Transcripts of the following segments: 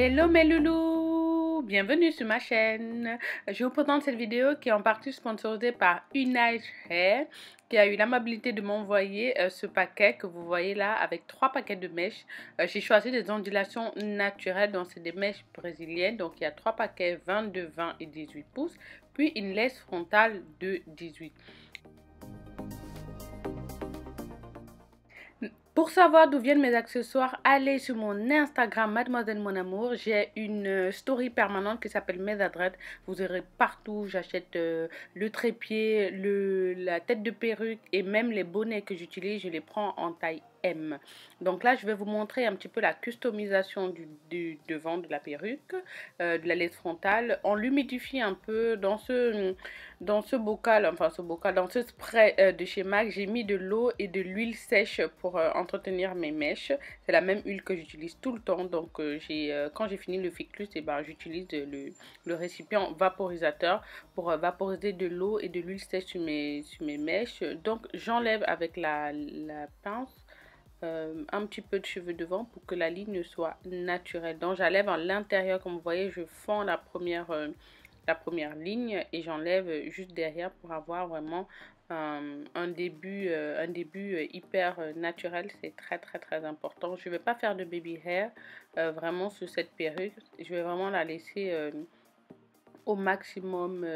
Hello mes loulous, bienvenue sur ma chaîne. Je vous présente cette vidéo qui est en partie sponsorisée par Unite Hair qui a eu l'amabilité de m'envoyer ce paquet que vous voyez là avec 3 paquets de mèches. J'ai choisi des ondulations naturelles, donc c'est des mèches brésiliennes. Donc il y a 3 paquets, 22, 20 et 18 pouces, puis une laisse frontale de 18. Pour savoir d'où viennent mes accessoires, allez sur mon Instagram Mademoiselle Mon Amour. J'ai une story permanente qui s'appelle Mes Adrettes. Vous aurez partout, j'achète le trépied, la tête de perruque et même les bonnets que j'utilise, je les prends en taille M. Donc là, je vais vous montrer un petit peu la customisation du devant de la perruque, de la laisse frontale. On l'humidifie un peu dans ce bocal, dans ce spray de chez MAC. J'ai mis de l'eau et de l'huile sèche pour entretenir mes mèches. C'est la même huile que j'utilise tout le temps. Donc quand j'ai fini le ficus, j'utilise le récipient vaporisateur pour vaporiser de l'eau et de l'huile sèche sur mes mèches. Donc j'enlève avec la pince un petit peu de cheveux devant pour que la ligne soit naturelle. Donc j'enlève à l'intérieur, comme vous voyez, je fends la première ligne et j'enlève juste derrière pour avoir vraiment un début hyper naturel. C'est très important. Je ne vais pas faire de baby hair vraiment sur cette perruque. Je vais vraiment la laisser au maximum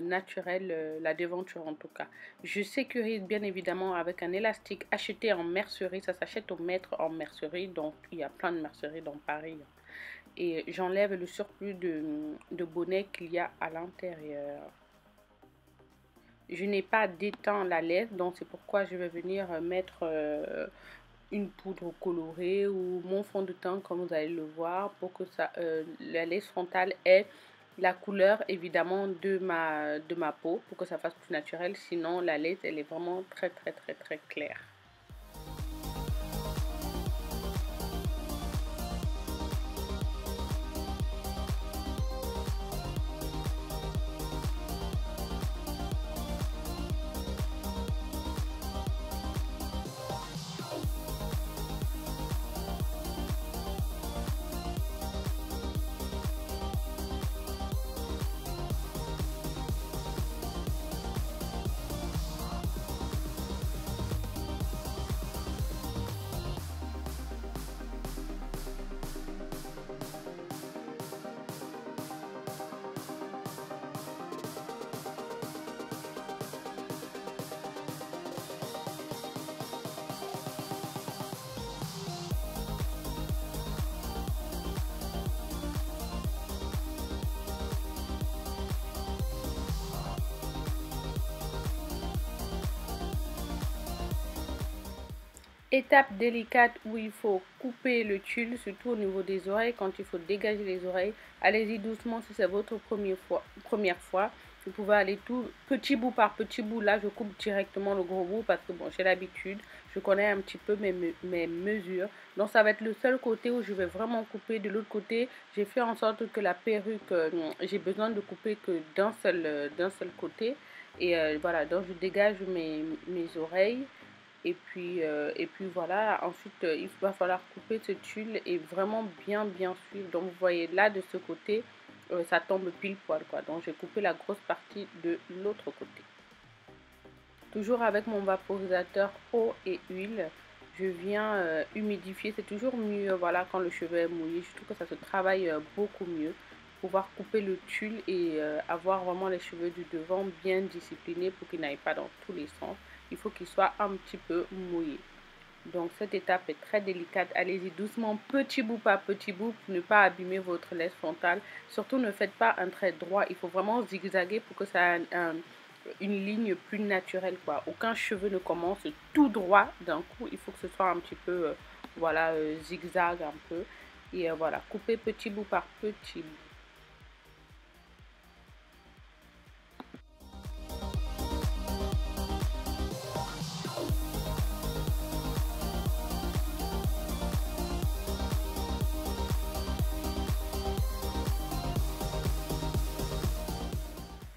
naturel, la devanture en tout cas. Je sécurise bien évidemment avec un élastique acheté en mercerie. Ça s'achète au mètre en mercerie, donc il y a plein de merceries dans Paris. Et j'enlève le surplus de bonnet qu'il y a à l'intérieur. Je n'ai pas d'éteint la laisse, donc c'est pourquoi je vais venir mettre une poudre colorée ou mon fond de teint comme vous allez le voir pour que la laisse frontale ait la couleur évidemment de ma peau pour que ça fasse plus naturel. Sinon la laisse elle est vraiment très claire. Étape délicate où il faut couper le tulle, surtout au niveau des oreilles, quand il faut dégager les oreilles. Allez-y doucement si c'est votre première fois. Vous pouvez aller tout petit bout par petit bout. Là, je coupe directement le gros bout parce que bon, j'ai l'habitude. Je connais un petit peu mes mesures. Donc, ça va être le seul côté où je vais vraiment couper. De l'autre côté, j'ai fait en sorte que la perruque, j'ai besoin de couper que d'un seul côté. Et voilà, donc je dégage mes oreilles. Et puis voilà, ensuite il va falloir couper ce tulle et vraiment bien suivre. Donc vous voyez là de ce côté, ça tombe pile poil quoi. Donc j'ai coupé la grosse partie de l'autre côté. Toujours avec mon vaporisateur eau et huile, je viens humidifier. C'est toujours mieux voilà quand le cheveu est mouillé. Je trouve que ça se travaille beaucoup mieux. Pouvoir couper le tulle et avoir vraiment les cheveux du devant bien disciplinés pour qu'ils n'aillent pas dans tous les sens. Il faut qu'il soit un petit peu mouillé. Donc cette étape est très délicate. Allez-y doucement, petit bout par petit bout pour ne pas abîmer votre laisse frontale. Surtout ne faites pas un trait droit. Il faut vraiment zigzaguer pour que ça ait une ligne plus naturelle quoi. Aucun cheveu ne commence tout droit d'un coup. Il faut que ce soit un petit peu voilà zigzag un peu. Et voilà, couper petit bout par petit bout.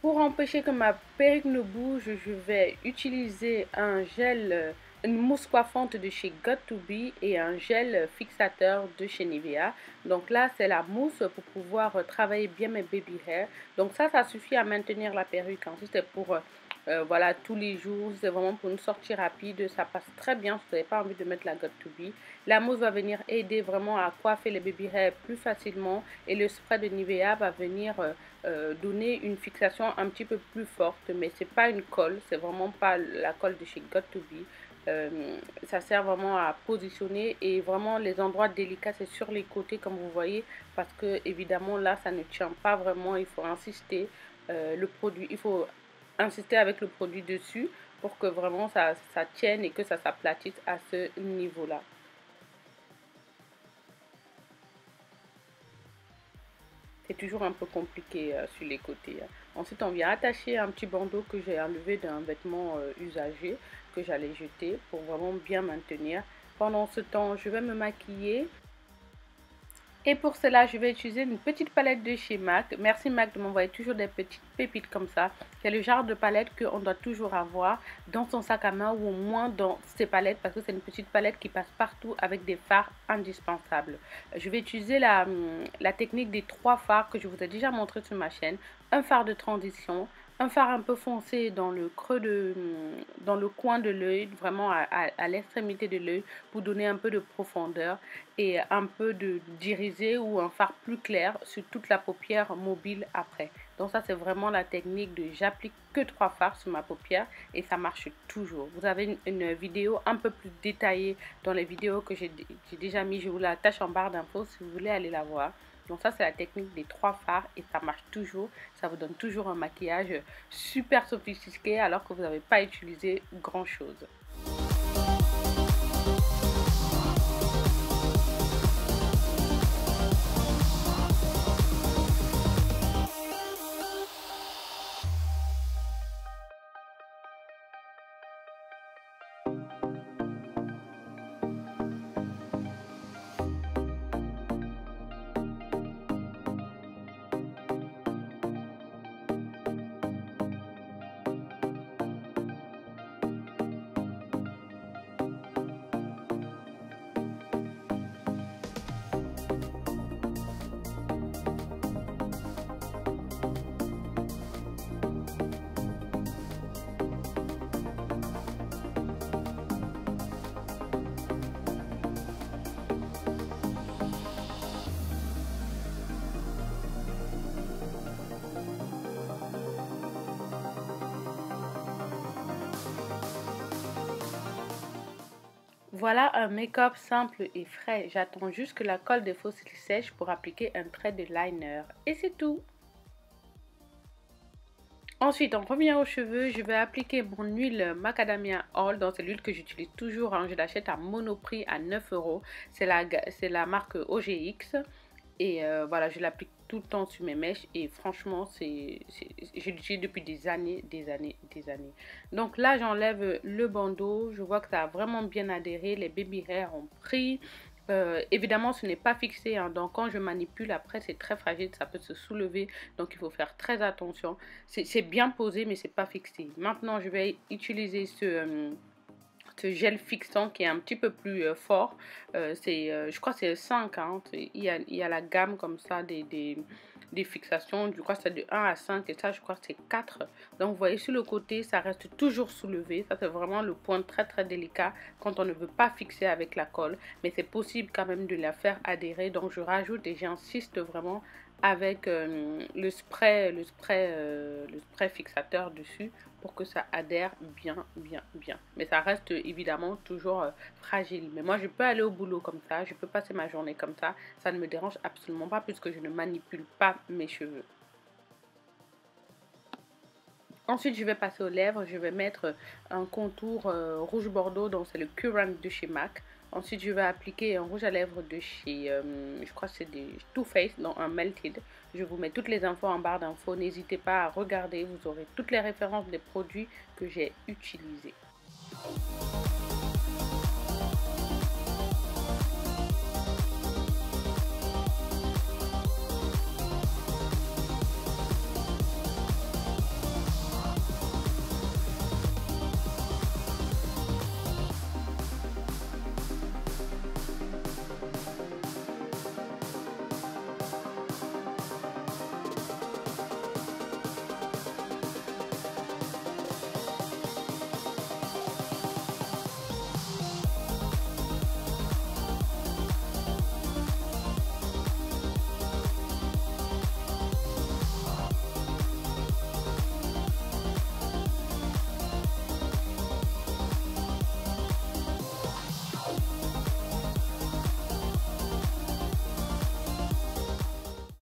Pour empêcher que ma perruque ne bouge, je vais utiliser un gel une mousse coiffante de chez got2b et un gel fixateur de chez Nivea. Donc là, c'est la mousse pour pouvoir travailler bien mes baby hair. Donc ça suffit à maintenir la perruque. Ensuite, c'est pour voilà, tous les jours. C'est vraiment pour une sortie rapide. Ça passe très bien si vous n'avez pas envie de mettre la got2b. La mousse va venir aider vraiment à coiffer les baby hair plus facilement. Et le spray de Nivea va venir donner une fixation un petit peu plus forte. Mais c'est pas une colle. C'est vraiment pas la colle de chez got2b. Ça sert vraiment à positionner, et vraiment les endroits délicats c'est sur les côtés comme vous voyez, parce que évidemment là ça ne tient pas vraiment. Il faut insister le produit, il faut insister avec le produit dessus pour que vraiment ça tienne et que ça s'aplatisse à ce niveau là. C'est toujours un peu compliqué sur les côtés. Ensuite, on vient attacher un petit bandeau que j'ai enlevé d'un vêtement usagé que j'allais jeter pour vraiment bien maintenir. Pendant ce temps, je vais me maquiller. Et pour cela, je vais utiliser une petite palette de chez MAC. Merci MAC de m'envoyer toujours des petites pépites comme ça. C'est le genre de palette qu'on doit toujours avoir dans son sac à main, ou au moins dans ses palettes, parce que c'est une petite palette qui passe partout avec des fards indispensables. Je vais utiliser la technique des 3 fards que je vous ai déjà montré sur ma chaîne. Un fard de transition, un fard un peu foncé dans le creux dans le coin de l'œil, vraiment à l'extrémité de l'œil, pour donner un peu de profondeur, et un peu d'irisé ou un fard plus clair sur toute la paupière mobile après. Donc ça c'est vraiment la technique de j'applique que 3 fards sur ma paupière et ça marche toujours. Vous avez une vidéo un peu plus détaillée dans les vidéos que j'ai déjà mis, je vous l'attache en barre d'infos si vous voulez aller la voir. Donc ça c'est la technique des 3 fards et ça marche toujours. Ça vous donne toujours un maquillage super sophistiqué alors que vous n'avez pas utilisé grand chose. Voilà un make-up simple et frais. J'attends juste que la colle des fossiles sèche pour appliquer un trait de liner. Et c'est tout. Ensuite, on revient aux cheveux. Je vais appliquer mon huile Macadamia Oil. Donc, c'est l'huile que j'utilise toujours. Je l'achète à Monoprix à 9 €. C'est la marque OGX. Et voilà, je l'applique tout le temps sur mes mèches. Et franchement, je l'utilise depuis des années. Donc là, j'enlève le bandeau. Je vois que ça a vraiment bien adhéré. Les baby hairs ont pris. Évidemment, ce n'est pas fixé, hein, donc quand je manipule après, c'est très fragile, ça peut se soulever, donc il faut faire très attention. C'est bien posé, mais c'est pas fixé. Maintenant, je vais utiliser ce gel fixant qui est un petit peu plus fort. Je crois que c'est 5, hein. Il y a la gamme comme ça des fixations. Je crois que c'est de 1 à 5 et ça je crois que c'est 4. Donc vous voyez sur le côté ça reste toujours soulevé. Ça c'est vraiment le point très très délicat quand on ne veut pas fixer avec la colle. Mais c'est possible quand même de la faire adhérer. Donc je rajoute et j'insiste vraiment avec le spray fixateur dessus pour que ça adhère bien. Mais ça reste évidemment toujours fragile. Mais moi je peux aller au boulot comme ça, je peux passer ma journée comme ça. Ça ne me dérange absolument pas puisque je ne manipule pas mes cheveux. Ensuite, je vais passer aux lèvres. Je vais mettre un contour rouge bordeaux, donc c'est le Currant de chez MAC. Ensuite, je vais appliquer un rouge à lèvres de chez, je crois que c'est des Too Faced, donc un Melted. Je vous mets toutes les infos en barre d'infos. N'hésitez pas à regarder, vous aurez toutes les références des produits que j'ai utilisés.